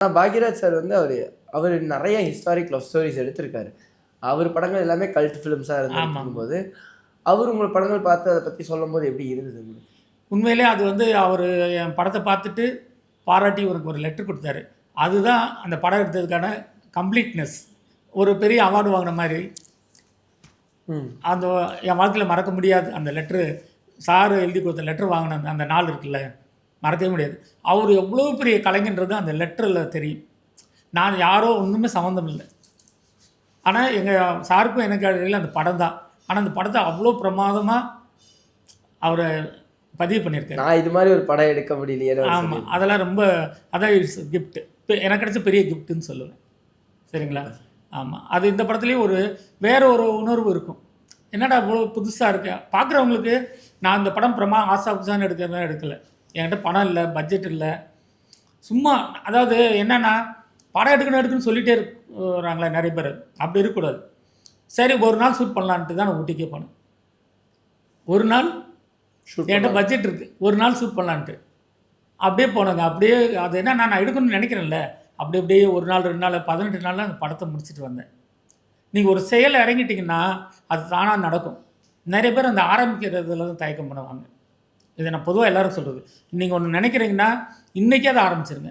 Bhagyaraj sir வந்து அவர் நெறைய historic love stories எடுத்திருக்காரு. அவர் படங்கள் எல்லாமே கல்ட் ஃபிலிம்ஸா ஆமாங்க. இருந்திருக்கும்போது, அவர் உங்க படங்கள் பார்த்து அத பத்தி சொல்லும்போது எப்படி இருந்தது உங்களுக்கு? உண்மையிலே அது வந்து அவரு என் படத்த பார்த்துட்டு, பாராட்டி எனக்கு ஒரு லெட்டர் குடுத்தாரு. அதுதான் அந்த படம் எடுத்ததுக்கான கம்ப்ளீட்னஸ். ஒரு பெரிய அவார்டு வாங்குன மாரி, ம். அந்த என் வாழ்க்கையில மறக்க முடியாது. அந்த லெட்டரு சார் எழுதி குடுத்த லெட்டர் வாங்குன அந்த நாள் இருக்குல்ல, மறக்கவே முடியாது. அவரு எவ்வளோ பெரிய கலைஞன்றது அந்த லெட்டர்ல தெரியும். நான் யாரோ ஒண்ணுமே சம்மந்தம் இல்ல. ஆனா, எங்க சாருக்கும் எனக்கு இடையில அந்த படம் தான். ஆனா, அந்த படத்த அவ்வளோ பிரமாதமா அவரு பதிவு பண்ணியிருக்காரு. நான் இது மாரி ஒரு படம் எடுக்க முடியலையேன்னு அவர் ஆமா. சொல்லியிருந்தாரு. அதெல்லாம் ரொம்ப அதான் இட்ஸ் கிஃப்ட். எனக்கு கிடைச்ச பெரிய கிஃப்ட்ன்னு சொல்லுவேன். சரிங்களா? கண்டிப்பா சார். ஆமா. அது இந்த படத்துலயும் வேற ஒரு உணர்வு இருக்கும். என்னடா இவ்வளோ புதுசா இருக்கு. பார்க்குறவங்களுக்கு நான் இந்த படம் ஆசா புசான்னு எடுக்கிறதெல்லாம் எடுக்கல. என்கிட்ட பணம் இல்ல, பட்ஜெட் இல்ல. சும்மா அதாவது என்னன்னா, படம் எடுக்கணும்னு சொல்லிட்டே இருக்கிறாங்களே நெறைய பேரு. அப்படி இருக்கக்கூடாது. சரி ஒரு நாள் ஷூட் பண்ணலான்ட்டு தான் நான் ஊட்டிக்கே போனேன். ஒரு நாள் ஷூட் என்கிட்ட பண்ணலாம். பட்ஜெட் இருக்கு. ஒரு நாள் ஷூட் பண்ணலான்ட்டு. அப்படியே போனேங்க. அப்படியே அது என்னன்னா நான் எடுக்கணும்னு நெனைக்கிறேன்ல. அப்படி அப்படியே 1 நாள், 2 நாள், 18 நாள்ல அந்த படத்த முடிச்சுட்டு வந்தேன். நீங்க ஒரு செயல்ல இறங்கிட்டீங்கன்னா, அது தானா நடக்கும். நெறைய பேர் அந்த ஆரம்பிக்கிறதுல தான் தயக்கம் பண்ணுவாங்க. இத நான் பொதுவா எல்லாருக்கும் சொல்றது. நீங்க ஒண்ணு நெனைக்கிறீங்கன்னா, இன்னைக்கே அத ஆரம்பிச்சுருங்க.